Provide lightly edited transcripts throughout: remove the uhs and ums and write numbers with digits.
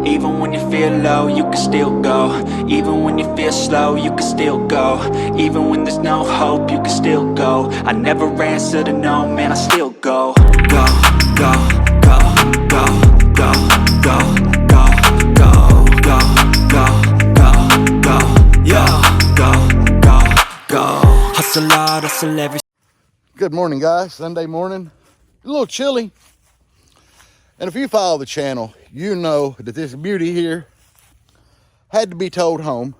Even when you feel low, you can still go. Even when you feel slow, you can still go. Even when there's no hope, you can still go. I never answer to no, man, I still go. Go, go, go, go, go, go, go, go, go, go, go, go, yo, go, go, go. Hustle hard, hustle every. Good morning, guys. Sunday morning. A little chilly. And if you follow the channel, you know that this beauty here had to be towed home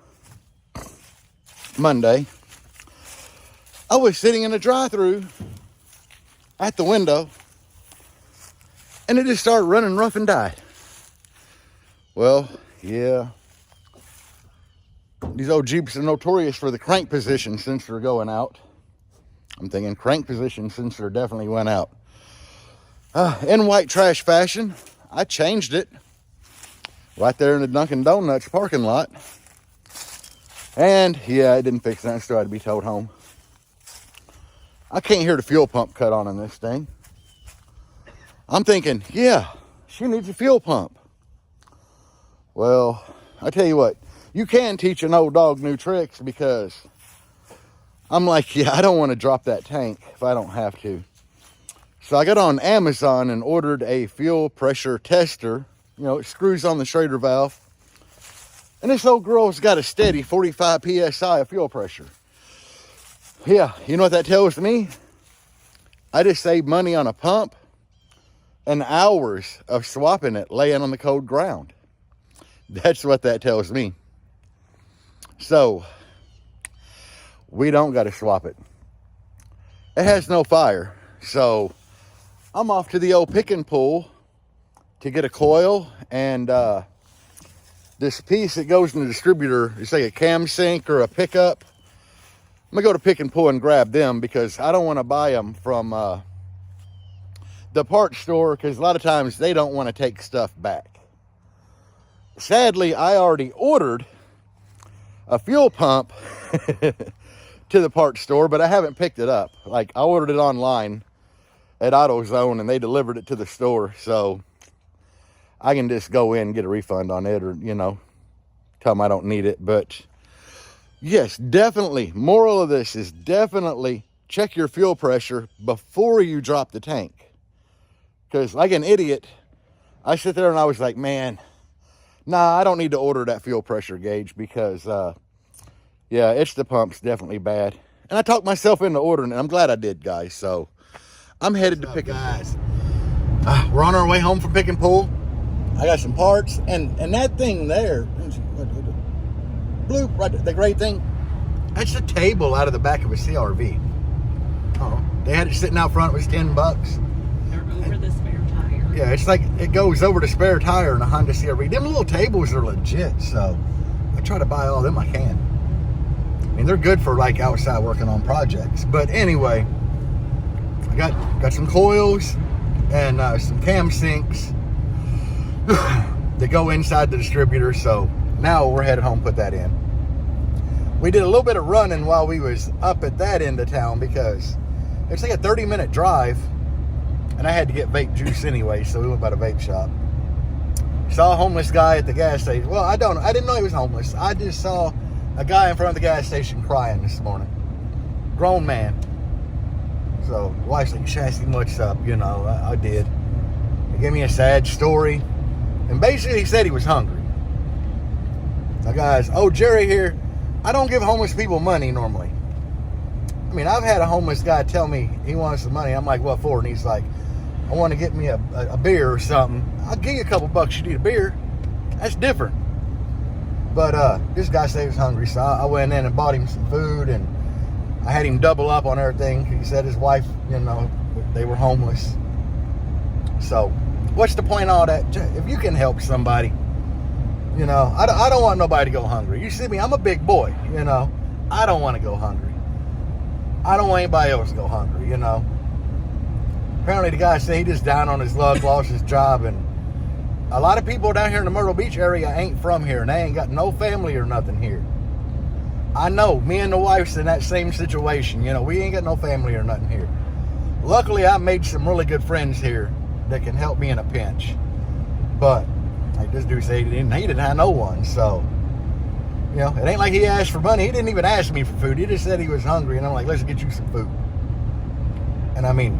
Monday. I was sitting in a drive-thru at the window, and it just started running rough and died. Well, yeah. These old Jeeps are notorious for the crank position sensor going out. I'm thinking crank position sensor definitely went out. In white trash fashion, I changed it right there in the Dunkin' Donuts parking lot. And yeah, it didn't fix that, still had to be towed home. I can't hear the fuel pump cut on in this thing. I'm thinking, yeah, she needs a fuel pump. Well, I tell you what, you can teach an old dog new tricks, because I'm like, yeah, I don't want to drop that tank if I don't have to. So I got on Amazon and ordered a fuel pressure tester. You know, it screws on the Schrader valve. And this old girl's got a steady 45 PSI of fuel pressure. Yeah, you know what that tells me? I just saved money on a pump and hours of swapping it laying on the cold ground. That's what that tells me. So, we don't got to swap it. It has no fire. So, I'm off to the old pick and pull to get a coil and this piece that goes in the distributor. It's like a cam sync or a pickup. I'm gonna go to pick and pull and grab them, because I don't want to buy them from the parts store, because a lot of times they don't want to take stuff back. Sadly, I already ordered a fuel pump to the parts store, but I haven't picked it up. Like, I ordered it online at AutoZone and they delivered it to the store, so I can just go in and get a refund on it, or, you know, tell them I don't need it. But yes, definitely, moral of this is definitely check your fuel pressure before you drop the tank. Because like an idiot, I sit there and I was like, man, nah, I don't need to order that fuel pressure gauge, because yeah, it's the pump's definitely bad. And I talked myself into ordering it. I'm glad I did, guys. So I'm headed to Pick and Pull. We're on our way home from Pick and Pull. I got some parts, and that thing there, blue, right, the gray thing, that's a table out of the back of a CRV. Oh, they had it sitting out front. It was $10. They're over the spare tire. Yeah, it's like it goes over the spare tire in a Honda CRV. Them little tables are legit, so I try to buy all of them I can. I mean, they're good for like outside working on projects. But anyway, I got some coils and some cam sinks that go inside the distributor. So now we're headed home, put that in. We did a little bit of running while we was up at that end of town, because it's like a 30-minute drive, and I had to get vape juice anyway, so we went by the vape shop. Saw a homeless guy at the gas station. Well, I didn't know he was homeless. I just saw a guy in front of the gas station crying this morning. Grown man. So the wife's like, Chassie, what's up? You know, I did. He gave me a sad story. And basically he said he was hungry. Now guys, Jerry here, I don't give homeless people money normally. I mean, I've had a homeless guy tell me he wants some money. I'm like, what for? And he's like, I want to get me a beer or something. I'll give you a couple bucks, you need a beer. That's different. But this guy said he was hungry, so I went in and bought him some food, and I had him double up on everything. He said his wife, you know, they were homeless. So what's the point of all that? If you can help somebody, you know, I don't want nobody to go hungry. You see me, I'm a big boy, you know. I don't want to go hungry. I don't want anybody else to go hungry, you know. Apparently the guy said he just down on his luck, lost his job, and a lot of people down here in the Myrtle Beach area ain't from here, and they ain't got no family or nothing here. I know, me and the wife's in that same situation, you know, we ain't got no family or nothing here. Luckily, I made some really good friends here that can help me in a pinch. But Like this dude said he didn't have no one. So, you know, it ain't like he asked for money. He didn't even ask me for food. He just said he was hungry. And I'm like, let's get you some food. And I mean,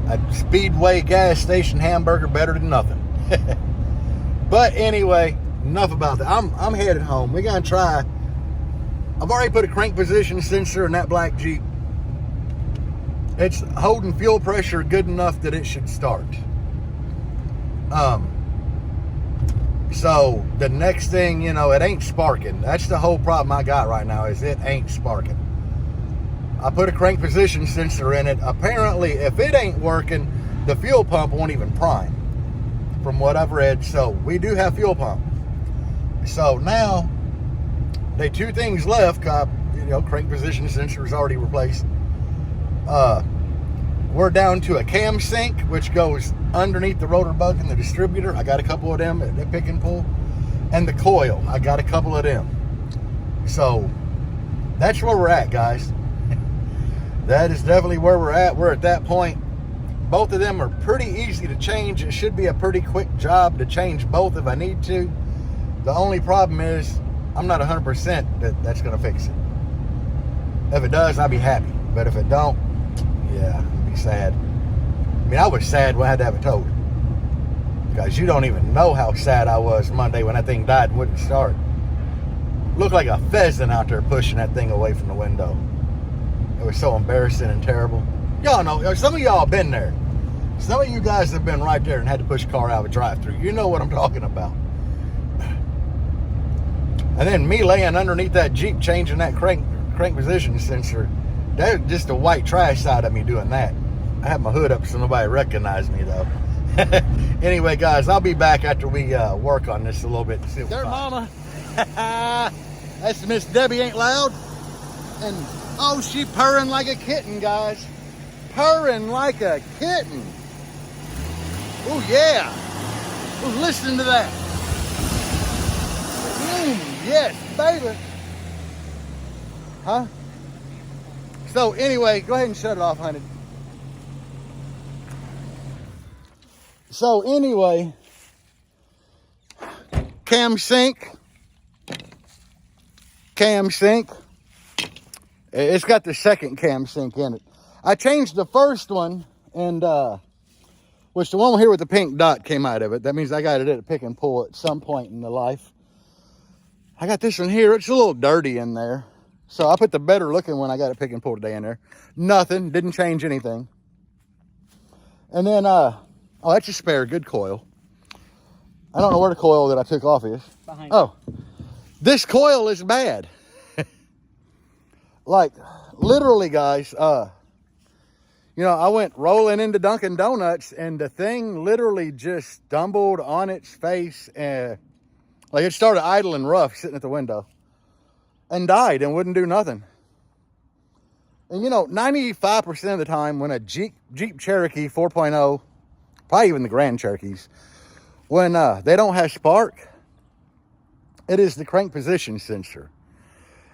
a Speedway gas station hamburger better than nothing. But anyway, enough about that. I'm headed home. We're going to try. I've already put a crank position sensor in that black Jeep. It's holding fuel pressure good enough that it should start. So the next thing, you know, it ain't sparking. That's the whole problem I got right now, is it ain't sparking. I put a crank position sensor in it. Apparently, if it ain't working, the fuel pump won't even prime, from what I've read. So we do have fuel pump. So now, they two things left. You know, crank position sensor is already replaced. We're down to a cam sync, which goes underneath the rotor bug and the distributor. I got a couple of them at pick and pull. And the coil, I got a couple of them. So that's where we're at, guys. That is definitely where we're at. We're at that point. Both of them are pretty easy to change. It should be a pretty quick job to change both if I need to. The only problem is I'm not 100% that that's going to fix it. If it does, I'll be happy. But if it don't, yeah, I'll be sad. I mean, I was sad when I had to have it towed. Because you don't even know how sad I was Monday when that thing died and wouldn't start. Looked like a pheasant out there pushing that thing away from the window. It was so embarrassing and terrible. Y'all know, some of y'all have been there. Some of you guys have been right there and had to push a car out of a drive-thru. You know what I'm talking about. And then me laying underneath that Jeep changing that crank position sensor. That's just the white trash side of me doing that. I have my hood up so nobody recognized me though. Anyway, guys, I'll be back after we work on this a little bit. There, mama. That's Miss Debbie Ain't Loud. And oh, she purring like a kitten, guys. Purring like a kitten. Oh yeah. Oh, listen to that. Yes, baby. Huh? So anyway, go ahead and shut it off, honey. So anyway, cam sync. It's got the second cam sync in it. I changed the first one, and which the one here with the pink dot came out of it. That means I got it at a pick and pull at some point in the life. I got this one here. It's a little dirty in there. So I put the better looking one I got a pick and pull today in there. Nothing. Didn't change anything. And then, oh, that's a spare. Good coil. I don't know where the coil that I took off is. Behind oh, this coil is bad. Like, literally, guys, you know, I went rolling into Dunkin' Donuts and the thing literally just stumbled on its face and like it started idling rough sitting at the window and died and wouldn't do nothing. And you know, 95% of the time when a Jeep Cherokee 4.0, probably even the Grand Cherokees, when they don't have spark, it is the crank position sensor.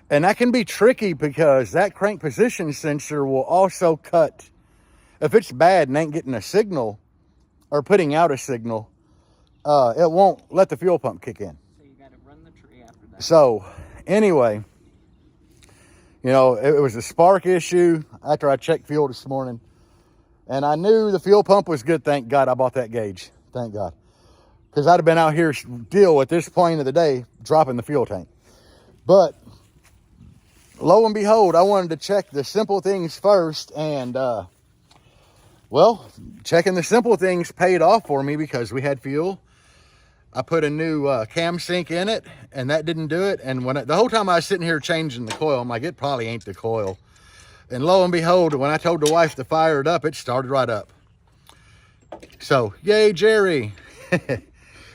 And that can be tricky because that crank position sensor will also cut, if it's bad and ain't getting a signal or putting out a signal, it won't let the fuel pump kick in. So you got to run the tree after that. So anyway, you know, it was a spark issue after I checked fuel this morning. And I knew the fuel pump was good. Thank God I bought that gauge. Thank God. Because I'd have been out here still at this point of the day dropping the fuel tank. But lo and behold, I wanted to check the simple things first. And, well, checking the simple things paid off for me because we had fuel. I put a new cam sync in it, and that didn't do it. And the whole time I was sitting here changing the coil, I'm like, it probably ain't the coil. And lo and behold, when I told the wife to fire it up, it started right up. So, yay, Jerry.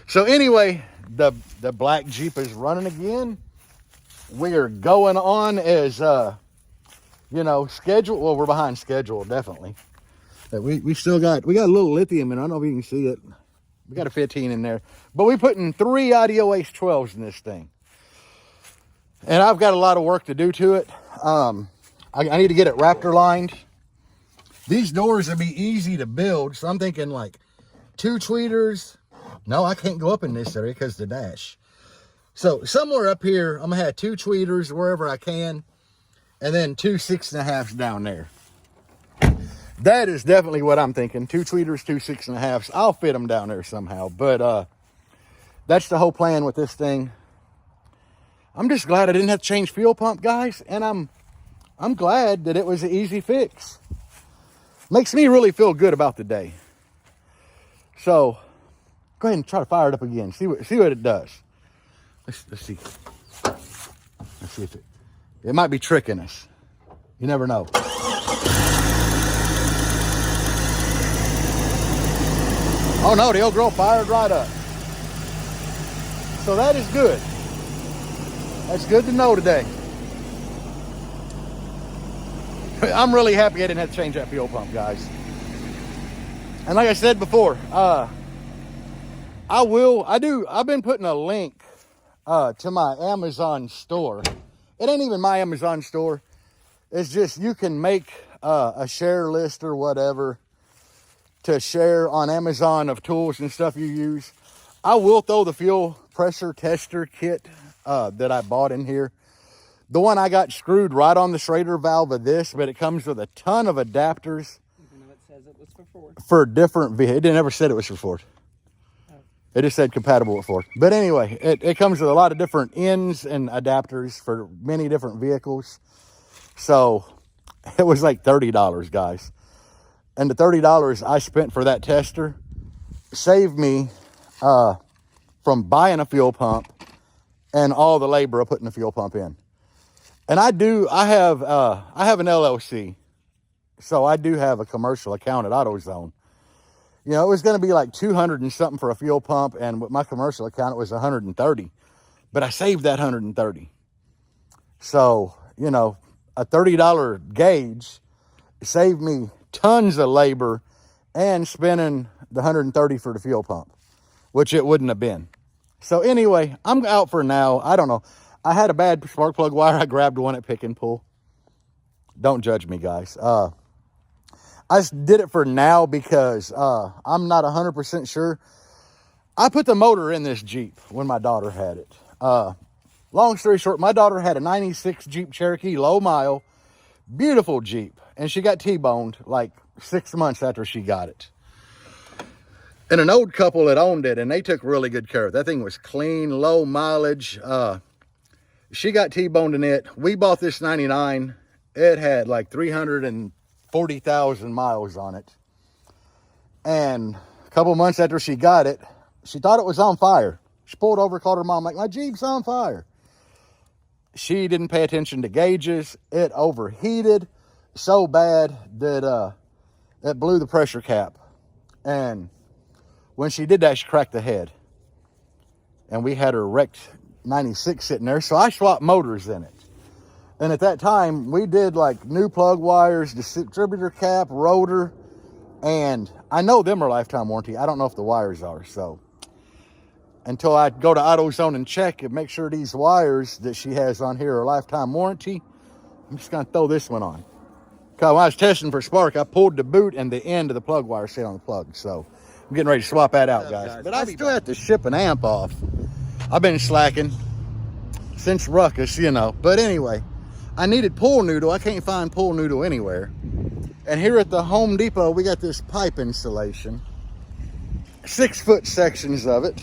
So anyway, the black Jeep is running again. We are going on as, you know, schedule. Well, we're behind schedule, definitely. We still got, we got a little lithium, and I don't know if you can see it. We got a 15 in there. But we putting 3 Audio Ace 12s in this thing. And I've got a lot of work to do to it. I need to get it Raptor lined. These doors would be easy to build. So I'm thinking like 2 tweeters, No, I can't go up in this area because the dash. So somewhere up here, I'm gonna have 2 tweeters wherever I can, and then 2 6.5s down there. That is definitely what I'm thinking. 2 tweeters, 2 6.5s. I'll fit them down there somehow, but that's the whole plan with this thing. I'm just glad I didn't have to change fuel pump, guys, and I'm glad that it was an easy fix. Makes me really feel good about the day. So go ahead and try to fire it up again. See what it does. Let's see. Let's see if it might be tricking us. You never know. Oh no, the old girl fired right up. So that is good. That's good to know today. I'm really happy I didn't have to change that fuel pump, guys. And like I said before, I've been putting a link to my Amazon store. It ain't even my Amazon store. It's just you can make a share list or whatever to share on Amazon of tools and stuff you use. I will throw the fuel pressure tester kit that I bought in here. The one I got screwed right on the Schrader valve of this, but it comes with a ton of adapters. Even though it says it was for Ford. For different vehicles. It never said it was for Ford. It just said compatible with Ford. But anyway, it comes with a lot of different ends and adapters for many different vehicles. So it was like $30, guys. And the $30 I spent for that tester saved me from buying a fuel pump and all the labor of putting the fuel pump in. And I have an LLC. So I do have a commercial account at AutoZone. You know, it was going to be like 200 and something for a fuel pump, and with my commercial account, it was 130. But I saved that 130. So, you know, a $30 gauge saved me tons of labor and spending the 130 for the fuel pump, which it wouldn't have been. So anyway, I'm out for now. I don't know. I had a bad spark plug wire. I grabbed one at Pick and Pull. Don't judge me, guys. I just did it for now because I'm not 100% sure. I put the motor in this Jeep when my daughter had it. Long story short, my daughter had a 96 Jeep Cherokee, low mile, beautiful Jeep. And she got T-boned like 6 months after she got it. And an old couple that owned it, and they took really good care of it. That thing was clean, low mileage. She got T-boned in it. We bought this 99. It had like 340,000 miles on it. And a couple months after she got it, she thought it was on fire. She pulled over, called her mom, like, my Jeep's on fire. She didn't pay attention to gauges. It overheated so bad that it blew the pressure cap. And when she did that, she cracked the head. And we had her wrecked 96 sitting there. So I swapped motors in it. And at that time, we did like new plug wires, distributor cap, rotor. And I know them are lifetime warranty. I don't know if the wires are. So until I go to AutoZone and check and make sure these wires that she has on here are lifetime warranty, I'm just going to throw this one on. Because when I was testing for spark, I pulled the boot and the end of the plug wire stayed on the plug. So I'm getting ready to swap that out, guys. But I still have to ship an amp off. I've been slacking since Ruckus, you know. But anyway, I needed pool noodle. I can't find pool noodle anywhere. And here at the Home Depot, we got this pipe installation. 6-foot sections of it.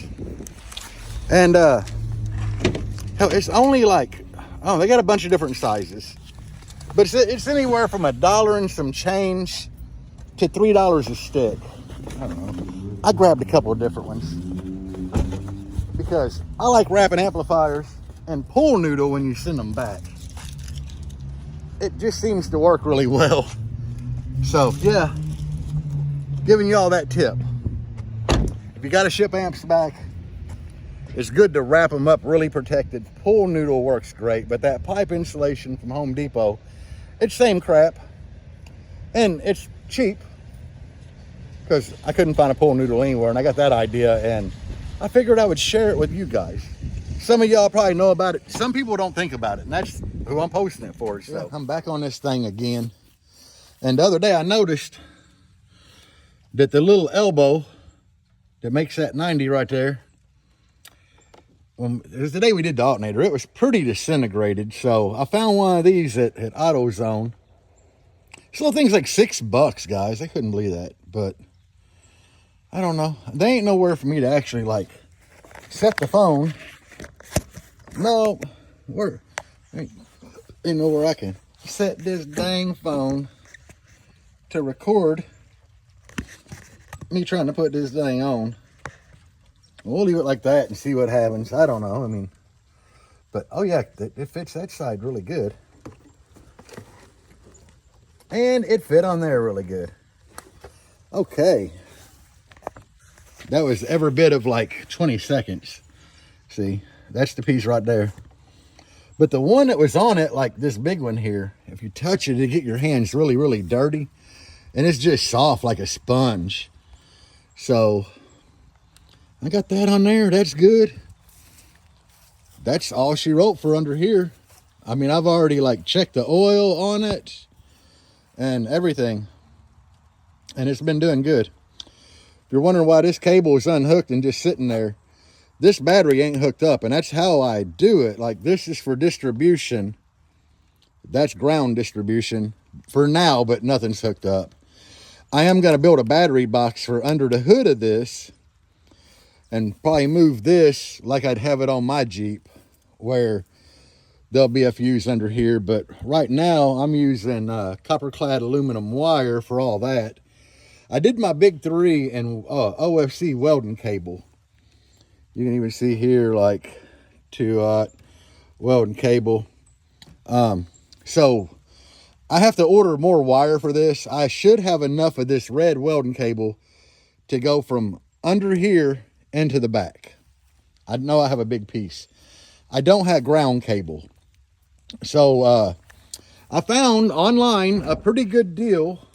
And hell, it's only like, oh, they got a bunch of different sizes. But it's anywhere from $1 and some change to $3 a stick. I don't know. I grabbed a couple of different ones because I like wrapping amplifiers and pool noodle when you send them back. It just seems to work really well. So yeah, giving you all that tip. If you got to ship amps back, it's good to wrap them up really protected. Pool noodle works great, but that pipe insulation from Home Depot, it's same crap. And it's cheap because I couldn't find a pool noodle anywhere, and I got that idea, and I figured I would share it with you guys. Some of y'all probably know about it. Some people don't think about it, and that's who I'm posting it for. So I'm back on this thing again. And the other day I noticed that the little elbow that makes that 90 right there. It was the day we did the alternator. It was pretty disintegrated. So I found one of these at AutoZone. This little thing's like $6, guys. I couldn't believe that. But I don't know. They ain't nowhere for me to actually like set the phone. No, ain't nowhere I can set this dang phone to record me trying to put this thing on. We'll leave it like that and see what happens. I don't know. I mean, but oh yeah, it fits that side really good. And it fit on there really good. Okay. That was every bit of like 20 seconds. See, that's the piece right there. But the one that was on it, like this big one here, if you touch it, you get your hands really, really dirty. And it's just soft like a sponge. So I got that on there. That's good. That's all she wrote for under here. I mean, I've already like checked the oil on it and everything. And it's been doing good. If you're wondering why this cable is unhooked and just sitting there, this battery ain't hooked up. And that's how I do it. Like this is for distribution. That's ground distribution for now, but nothing's hooked up. I am going to build a battery box for under the hood of this. And probably move this like I'd have it on my Jeep, where there'll be a fuse under here. But right now I'm using copper clad aluminum wire for all that. I did my big 3 and OFC welding cable. You can even see here like 2-aught welding cable. So I have to order more wire for this. I should have enough of this red welding cable to go from under here into the back. I know I have a big piece. I don't have ground cable. So I found online a pretty good deal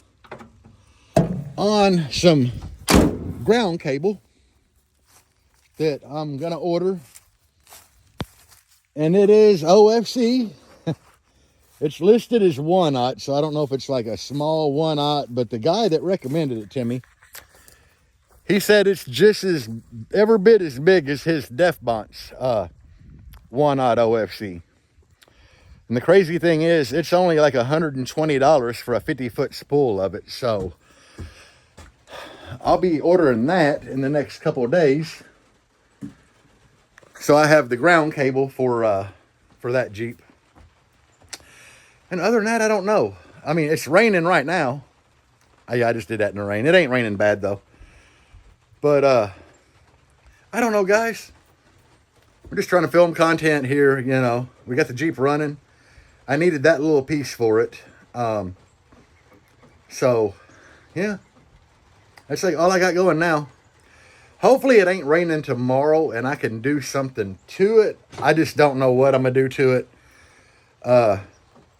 on some ground cable that I'm gonna order. And it is OFC. It's listed as 1-aught, so I don't know if it's like a small 1-aught, but the guy that recommended it to me, he said it's just every bit as big as his Defbont's 1-aught OFC. And the crazy thing is, it's only like $120 for a 50-foot spool of it. So I'll be ordering that in the next couple of days. So I have the ground cable for that Jeep. And other than that, I don't know. I mean, it's raining right now. I just did that in the rain. It ain't raining bad though. But I don't know, guys. We're just trying to film content here, you know. We got the Jeep running. I needed that little piece for it. So, yeah. That's like all I got going now. Hopefully it ain't raining tomorrow and I can do something to it. I just don't know what I'm going to do to it.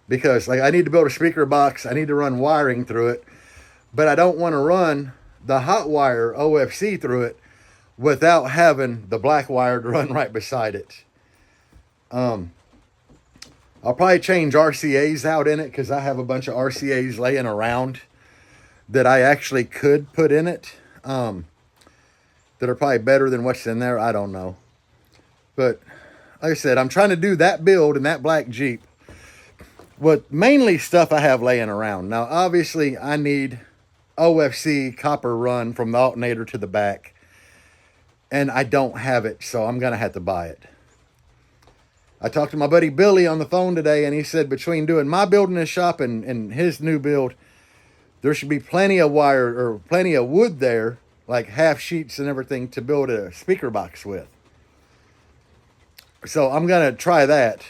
Because like I need to build a speaker box. I need to run wiring through it. But I don't want to run the hot wire OFC through it without having the black wire to run right beside it. I'll probably change RCAs out in it because I have a bunch of RCAs laying around that I actually could put in it that are probably better than what's in there. I don't know. But like I said, I'm trying to do that build in that black Jeep with mainly stuff I have laying around. Now, obviously, I need OFC copper run from the alternator to the back. And I don't have it, so I'm going to have to buy it. I talked to my buddy Billy on the phone today, and he said between doing my build in his shop and his new build, there should be plenty of wire or plenty of wood there, like half sheets and everything, to build a speaker box with. So I'm going to try that.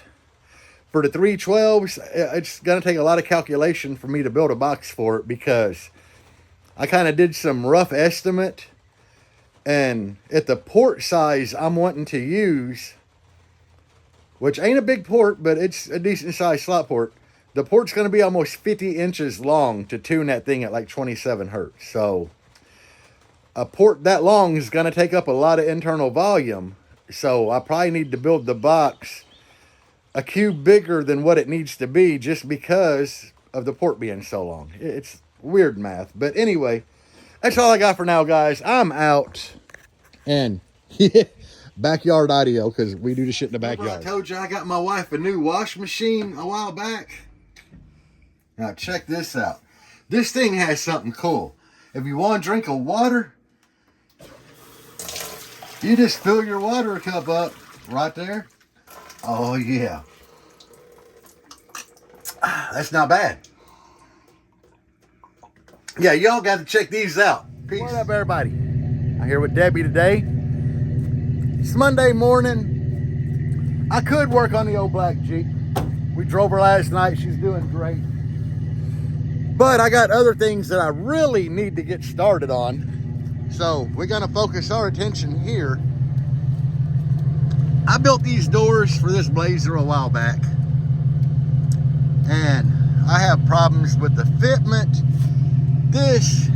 For the 312s, it's going to take a lot of calculation for me to build a box for it because I kind of did some rough estimate. And at the port size I'm wanting to use, which ain't a big port, but it's a decent sized slot port, the port's going to be almost 50 inches long to tune that thing at like 27 hertz. So a port that long is going to take up a lot of internal volume. So I probably need to build the box a cube bigger than what it needs to be just because of the port being so long. It's weird math. But anyway, that's all I got for now, guys. I'm out. And yeah, backyard audio, because we do the shit in the Remember backyard. I told you I got my wife a new wash machine a while back? Now check this out. This thing has something cool. If you want a drink of water, you just fill your water cup up right there. Oh yeah. That's not bad. Yeah, y'all got to check these out. Peace. What up, everybody? I'm here with Debbie today. It's Monday morning. I could work on the old black Jeep. We drove her last night. She's doing great. But I got other things that I really need to get started on. So we're going to focus our attention here. I built these doors for this Blazer a while back. And I have problems with the fitment. This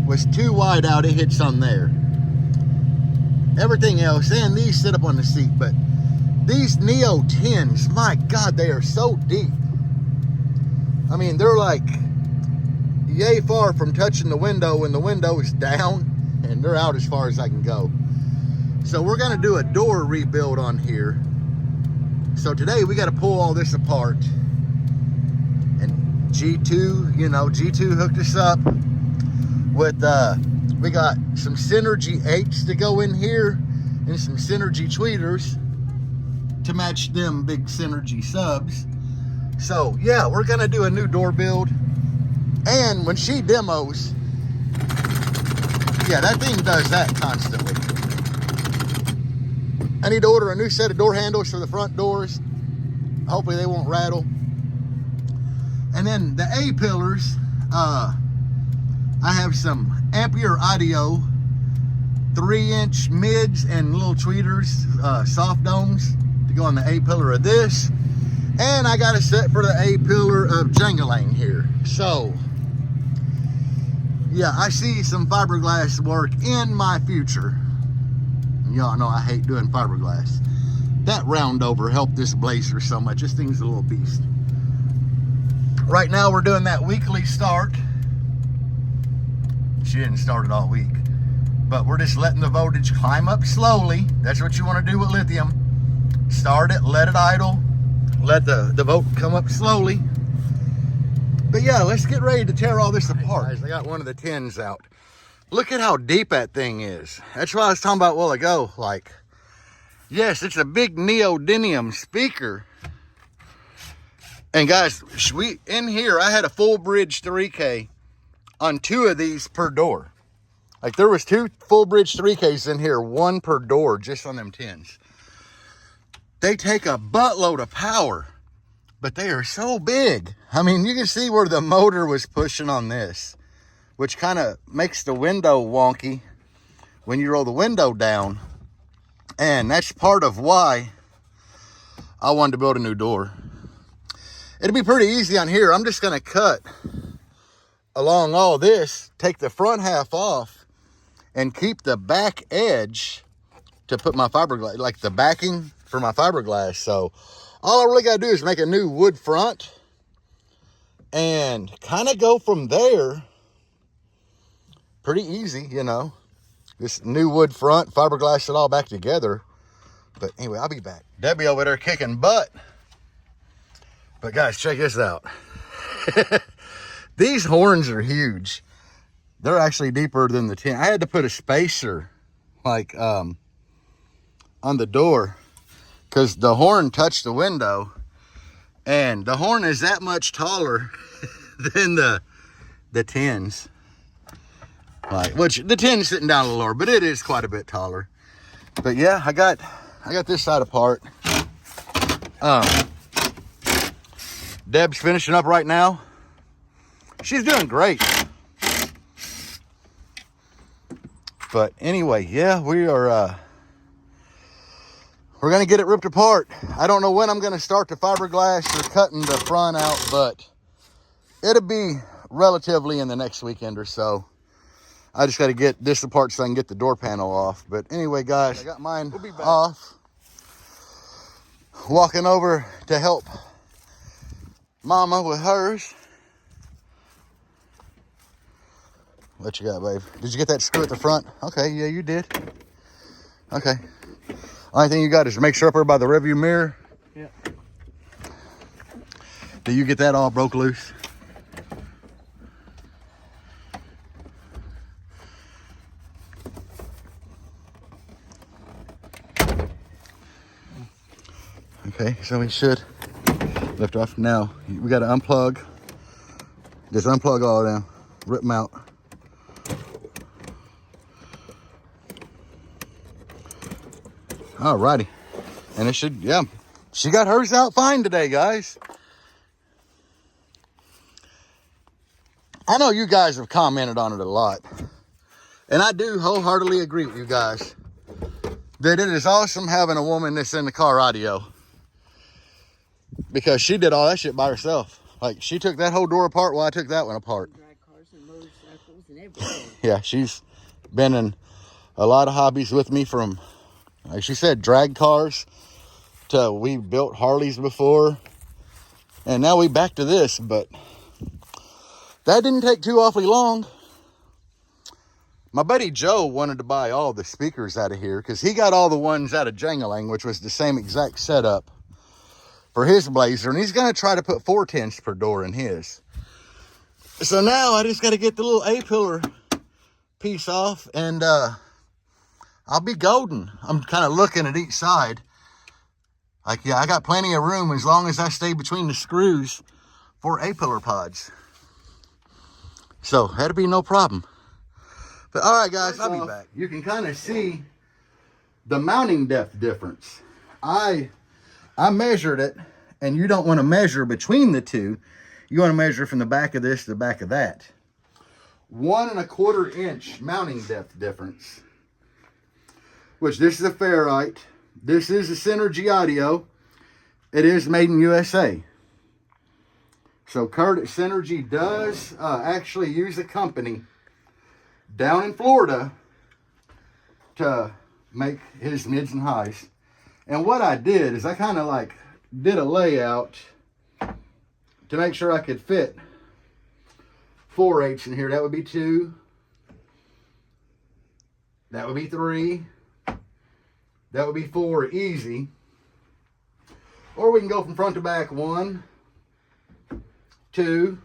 was too wide out. It hits on there. Everything else, and these sit up on the seat, but these Neo 10s, my God, they are so deep. I mean, they're like yay far from touching the window when the window is down, and they're out as far as I can go. So we're gonna do a door rebuild on here. So today we gotta pull all this apart. And G2, you know, G2 hooked us up with, we got some Synergy 8s to go in here and some Synergy tweeters to match them big Synergy subs. So yeah, we're gonna do a new door build. And when she demos, yeah, that thing does that constantly. I need to order a new set of door handles for the front doors. Hopefully they won't rattle. And then the A-pillars, I have some Ampere Audio 3-inch mids and little tweeters, soft domes to go on the A-pillar of this. And I got a set for the A-pillar of Jangalang here. So, yeah, I see some fiberglass work in my future. Y'all know I hate doing fiberglass. That round over helped this Blazer so much. This thing's a little beast. Right now we're doing that weekly start. She didn't start it all week. But we're just letting the voltage climb up slowly. That's what you want to do with lithium. Start it, let it idle. Let the volt come up slowly. But yeah, let's get ready to tear all this apart. Guys, I got one of the 10s out. Look at how deep that thing is. That's what I was talking about a while ago. Like, yes, it's a big neodymium speaker. And guys, in here, I had a full bridge 3K on 2 of these per door. Like, there was 2 full bridge 3Ks in here, 1 per door, just on them 10s. They take a buttload of power, but they are so big. I mean, you can see where the motor was pushing on this, which kind of makes the window wonky when you roll the window down. And that's part of why I wanted to build a new door. It'll be pretty easy on here. I'm just gonna cut along all this, take the front half off, and keep the back edge to put my fiberglass, like the backing for my fiberglass. So all I really gotta do is make a new wood front and kind of go from there. Pretty easy, you know. This new wood front, fiberglass it all back together. But anyway, I'll be back. Debbie over there kicking butt. But guys, check this out. These horns are huge. They're actually deeper than the 10. I had to put a spacer, like, on the door, because the horn touched the window. And the horn is that much taller than the 10s. Like, which the 10's sitting down a little lower, but it is quite a bit taller. But yeah, I got this side apart. Deb's finishing up right now. She's doing great. But anyway, yeah, we're gonna get it ripped apart. I don't know when I'm gonna start the fiberglass or cutting the front out, but it'll be relatively in the next weekend or so. I just got to get this apart so I can get the door panel off. But anyway, guys, I got mine off. Walking over to help Mama with hers. What you got, babe? Did you get that screw at the front? Okay, yeah, you did. Okay. Only thing you got is to make sure up there by the rearview mirror. Yeah. Do you get that all broke loose? Okay, so we should lift off. Now, we got to unplug. Just unplug all of them. Rip them out. Alrighty. And it should, yeah. She got hers out fine today, guys. I know you guys have commented on it a lot. And I do wholeheartedly agree with you guys that it is awesome having a woman that's in the car audio. Because she did all that shit by herself. Like, she took that whole door apart while I took that one apart. Drag cars and motorcycles and everything. Yeah, she's been in a lot of hobbies with me, from, like she said, drag cars to we built Harleys before. And now we back to this, but that didn't take too awfully long. My buddy Joe wanted to buy all the speakers out of here because he got all the ones out of Jangalang, which was the same exact setup for his Blazer. And he's going to try to put 410s per door in his. So now I just got to get the little A-pillar piece off and I'll be golden. I'm kind of looking at each side. Like, yeah, I got plenty of room as long as I stay between the screws for A-pillar pods. So that'll be no problem. But all right, guys, I'll be back. You can kind of see the mounting depth difference. I measured it, and you don't want to measure between the two. You want to measure from the back of this to the back of that. 1 1/4 inch mounting depth difference. Which this is a Ferrite. This is a Synergy Audio. It is made in USA. So Kurt at Synergy does actually use a company down in Florida to make his mids and highs. And what I did is I kind of like did a layout to make sure I could fit 4/8 in here. That would be 2. That would be 3. That would be 4 easy. Or we can go from front to back. 1, 2,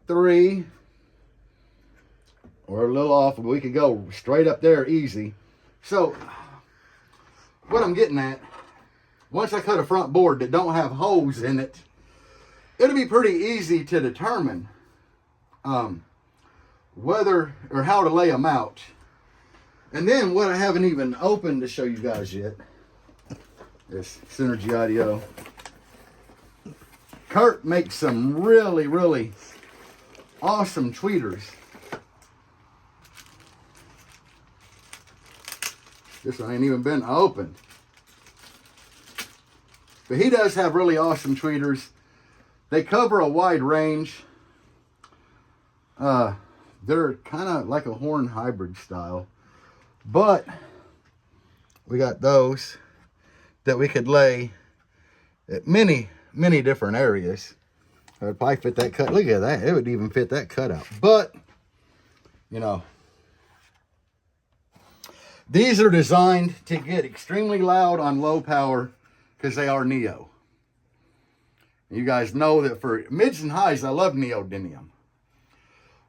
3. Or a little off, but we could go straight up there easy. So, what I'm getting at, once I cut a front board that don't have holes in it, it'll be pretty easy to determine whether or how to lay them out. And then what I haven't even opened to show you guys yet, this Synergy Audio. Kurt makes some really, really awesome tweeters. This one ain't even been opened. But he does have really awesome tweeters. They cover a wide range. They're kind of like a horn hybrid style. But we got those that we could lay at many, many different areas. I would probably fit that cut. Look at that. It would even fit that cutout. But, you know, these are designed to get extremely loud on low power because they are Neo. You guys know that for mids and highs, I love neodymium.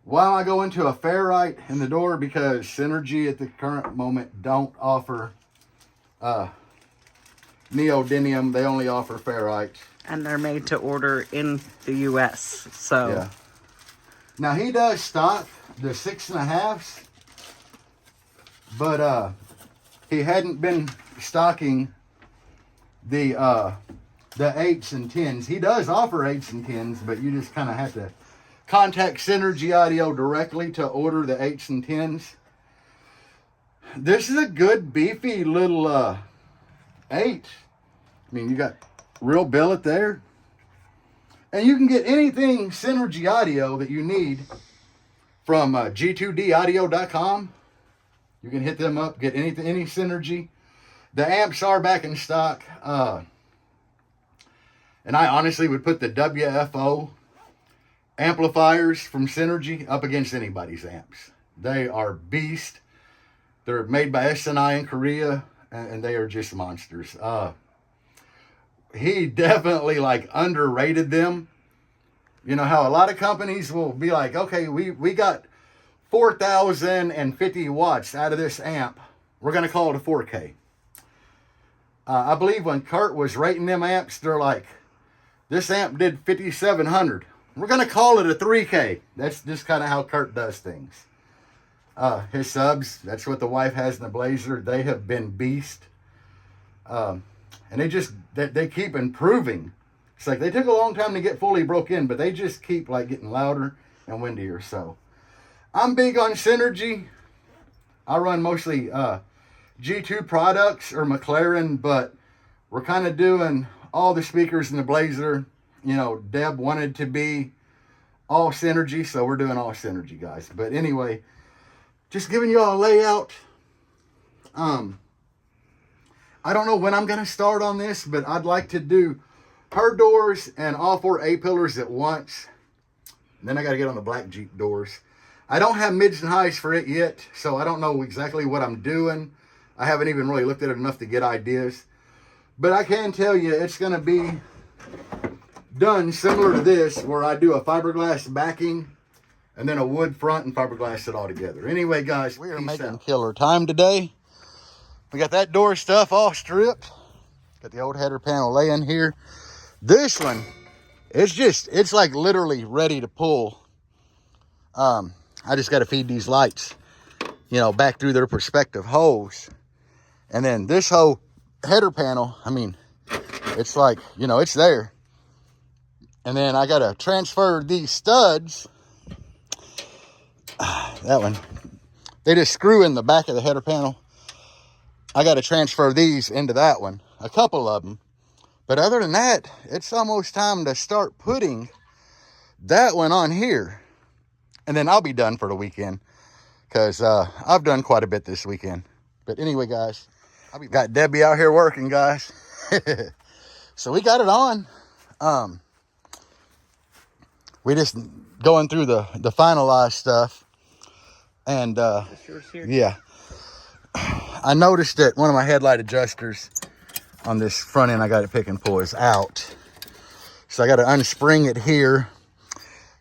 While I go into a Ferrite in the door because Synergy at the current moment don't offer neodymium. They only offer Ferrite. And they're made to order in the U.S. So, yeah. Now he does stock the 6.5s. But he hadn't been stocking the 8s and 10s. He does offer 8s and 10s, but you just kind of have to contact Synergy Audio directly to order the 8s and 10s. This is a good beefy little 8. I mean, you got real billet there. And you can get anything Synergy Audio that you need from G2Daudio.com. You can hit them up, get any Synergy. The amps are back in stock. And I honestly would put the WFO amplifiers from Synergy up against anybody's amps. They are beast. They're made by SNI in Korea, and they are just monsters. He definitely like underrated them. You know how a lot of companies will be like, okay, we got 4,050 watts out of this amp. We're going to call it a 4K. I believe when Kurt was rating them amps, they're like, this amp did 5,700. We're going to call it a 3K. That's just kind of how Kurt does things. His subs, that's what the wife has in the Blazer. They have been beast. And they keep improving. It's like they took a long time to get fully broke in, but they just keep like getting louder and windier. So I'm big on Synergy. I run mostly G2 products or McLaren, but we're kind of doing all the speakers in the Blazer. You know, Deb wanted to be all Synergy, so we're doing all Synergy, guys. But anyway, just giving you all a layout. I don't know when I'm going to start on this, but I'd like to do her doors and all 4 A-pillars at once. And then I got to get on the black Jeep doors. I don't have mids and highs for it yet, so I don't know exactly what I'm doing. I haven't even really looked at it enough to get ideas. But I can tell you it's going to be done similar to this, where I do a fiberglass backing and then a wood front and fiberglass it all together. Anyway, guys, we are making killer time today. We got that door stuff all stripped. Got the old header panel laying here. This one, it's like literally ready to pull. I just got to feed these lights, you know, back through their perspective holes. And then this whole header panel, I mean, it's like, you know, it's there. And then I got to transfer these studs. That one, they just screw in the back of the header panel. I got to transfer these into that one, a couple of them. But other than that, it's almost time to start putting that one on here. And then I'll be done for the weekend, because I've done quite a bit this weekend. But anyway, guys, got Debbie out here working, guys. So we got it on. We just going through the finalized stuff. And yeah, I noticed that one of my headlight adjusters on this front end, I got it pick and pull, is out. So I got to unspring it here,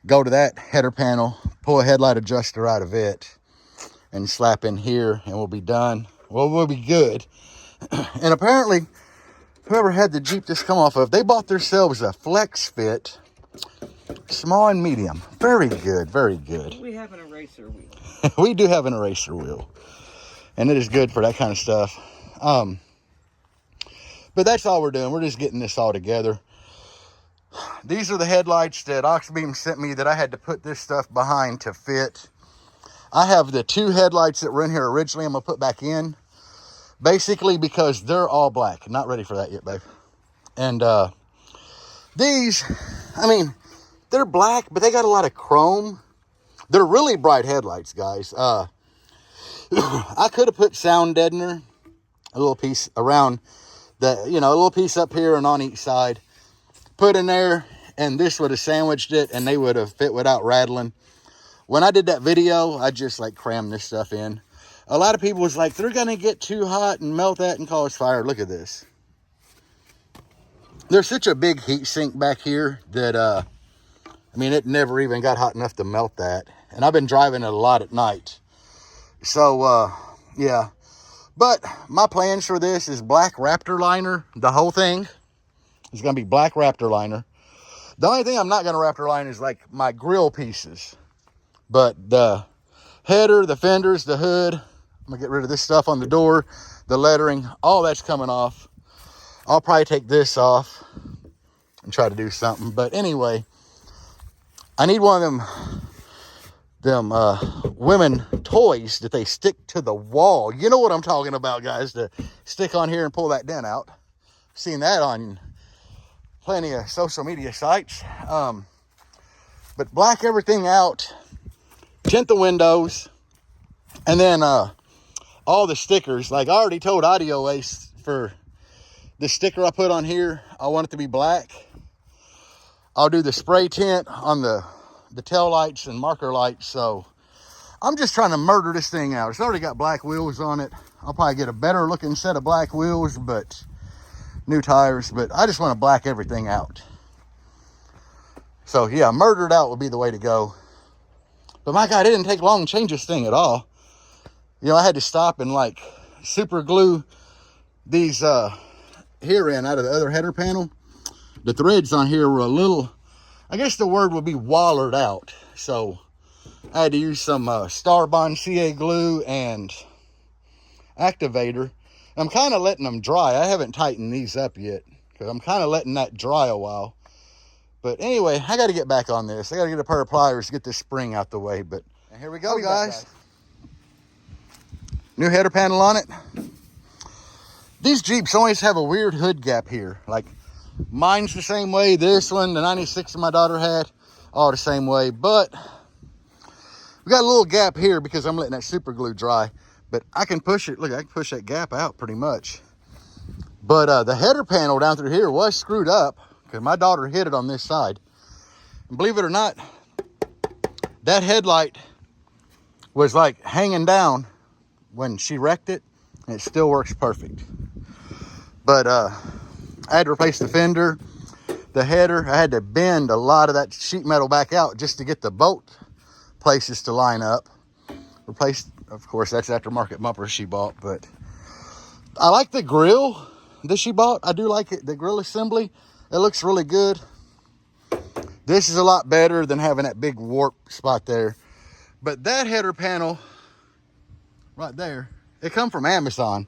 go to that header panel, pull a headlight adjuster out of it, and slap in here, and we'll be done. Well, we'll be good. And apparently, whoever had the Jeep this come off of, they bought themselves a Flex Fit, small and medium. Very good, very good. We have an eraser wheel. We do have an eraser wheel, and it is good for that kind of stuff. But that's all we're doing. We're just getting this all together. These are the headlights that Oxbeam sent me that I had to put this stuff behind to fit. I have the 2 headlights that were in here originally I'm going to put back in. Basically because they're all black. Not ready for that yet, babe. And these, I mean, they're black, but they got a lot of chrome. They're really bright headlights, guys. I could have put sound deadener, a little piece around the, you know, a little piece up here and on each side. Put in there, and this would have sandwiched it, and they would have fit without rattling. When I did that video, I just like crammed this stuff in. A lot of people was like, they're going to get too hot and melt that and cause fire. Look at this. There's such a big heat sink back here that, I mean, it never even got hot enough to melt that. And I've been driving it a lot at night. So, yeah. But my plans for this is black Raptor liner. The whole thing is going to be black Raptor liner. The only thing I'm not going to Raptor line is like my grill pieces. But the header, the fenders, the hood, I'm going to get rid of this stuff on the door, the lettering, all that's coming off. I'll probably take this off and try to do something. But anyway, I need one of them women toys that they stick to the wall. You know what I'm talking about, guys, to stick on here and pull that dent out. Seen that on plenty of social media sites. But black everything out, tint the windows, and then all the stickers. Like I already told Audio Ace for the sticker I put on here, I want it to be black. I'll do the spray tint on the the tail lights and marker lights. So I'm just trying to murder this thing out. It's already got black wheels on it. I'll probably get a better looking set of black wheels, but new tires, but I just want to black everything out. So yeah, murdered out would be the way to go. But my God, it didn't take long to change this thing at all. You know, I had to stop and like super glue these here in out of the other header panel. The threads on here were a little, I guess the word would be wallered out. So I had to use some Starbond CA glue and activator. I'm kind of letting them dry. I haven't tightened these up yet because I'm kind of letting that dry a while. But anyway, I got to get back on this. I got to get a pair of pliers to get this spring out the way. But here we go, guys. New header panel on it. These Jeeps always have a weird hood gap here. Like mine's the same way. This one, the 96 my daughter had, all the same way. But we got a little gap here because I'm letting that super glue dry. But I can push it. Look, I can push that gap out pretty much. But the header panel down through here was screwed up because my daughter hit it on this side. And believe it or not, that headlight was like hanging down when she wrecked it, and it still works perfect. But I had to replace the fender, the header. I had to bend a lot of that sheet metal back out just to get the bolt places to line up. Replaced, of course, that's aftermarket bumper she bought, but I like the grill that she bought. I do like it, the grill assembly. It looks really good. This is a lot better than having that big warp spot there. But that header panel right there, it come from Amazon.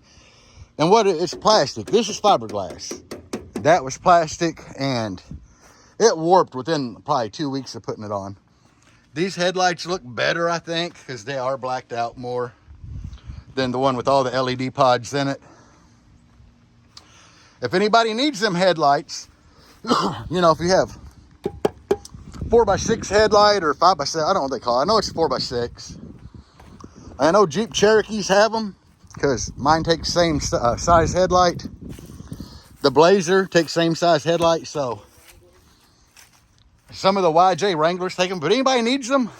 And it's plastic. This is fiberglass. That was plastic, and it warped within probably 2 weeks of putting it on. These headlights look better, I think, because they are blacked out more than the one with all the LED pods in it. If anybody needs them headlights, you know, if you have 4x6 headlight or 5x7, I don't know what they call it. I know it's 4x6. I know Jeep Cherokees have them because mine takes same size headlight. The Blazer takes same size headlight, so some of the YJ Wranglers take them. But anybody needs them,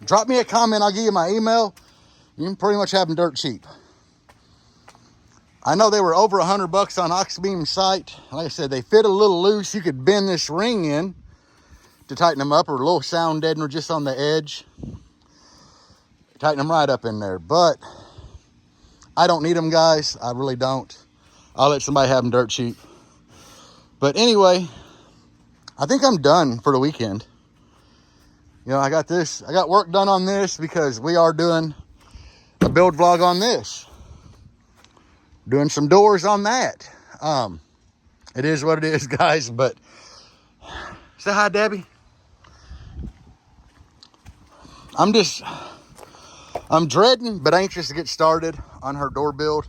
drop me a comment. I'll give you my email. You can pretty much have them dirt cheap. I know they were over $100 on Oxbeam's site. Like I said, they fit a little loose. You could bend this ring in to tighten them up, or a little sound deadener just on the edge. Tighten them right up in there. But I don't need them, guys. I really don't. I'll let somebody have them dirt cheap. But anyway, I think I'm done for the weekend. You know, I got work done on this because we are doing a build vlog on this. Doing some doors on that. It is what it is, guys, but say hi, Debbie. I'm dreading but anxious to get started on her door build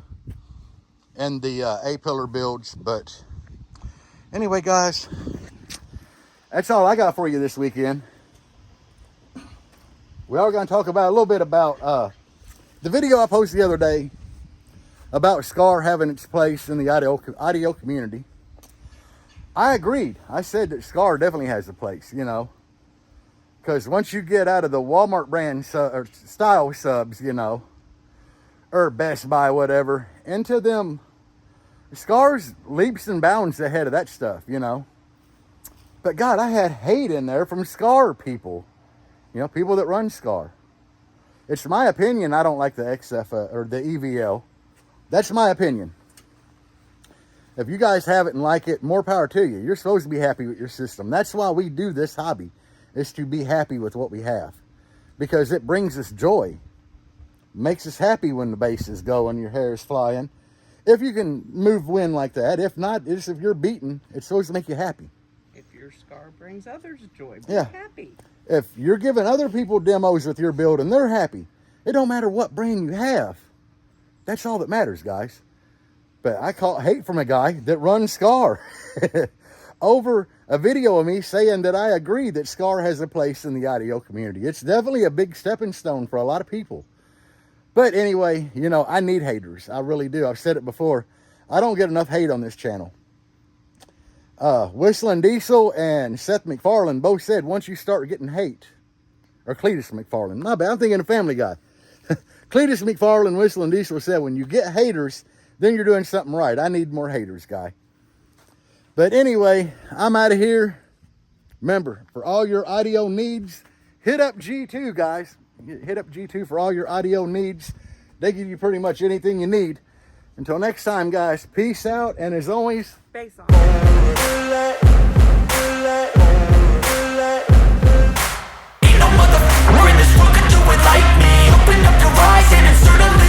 and the A-pillar builds. But anyway, guys, that's all I got for you this weekend. We are going to talk about a little bit about the video I posted the other day about SCAR having its place in the audio community. I agreed. I said that SCAR definitely has a place, you know. Because once you get out of the Walmart brand or style subs, you know, or Best Buy, whatever, into them, SCAR's leaps and bounds ahead of that stuff, you know. But God, I had hate in there from SCAR people, you know, people that run SCAR. It's my opinion, I don't like the XF or the EVL. That's my opinion. If you guys have it and like it, more power to you. You're supposed to be happy with your system. That's why we do this hobby, is to be happy with what we have. Because it brings us joy. Makes us happy when the bass is going, your hair is flying. If you can move wind like that. If not, if you're beaten, it's supposed to make you happy. If your SCAR brings others joy, be Yeah. happy. If you're giving other people demos with your build and they're happy, it don't matter what brand you have. That's all that matters, guys. But I caught hate from a guy that runs SCAR over a video of me saying that I agree that SCAR has a place in the audio community. It's definitely a big stepping stone for a lot of people. But anyway, you know, I need haters. I really do. I've said it before. I don't get enough hate on this channel. Whistling Diesel and Seth MacFarlane both said once you start getting hate Or Cletus McFarland. My bad, I'm thinking of Family Guy. Cletus McFarland, Whistle and Diesel said, when you get haters, then you're doing something right. I need more haters, guy. But anyway, I'm out of here. Remember, for all your audio needs, hit up G2, guys. Hit up G2 for all your audio needs. They give you pretty much anything you need. Until next time, guys, peace out. And as always, Face on.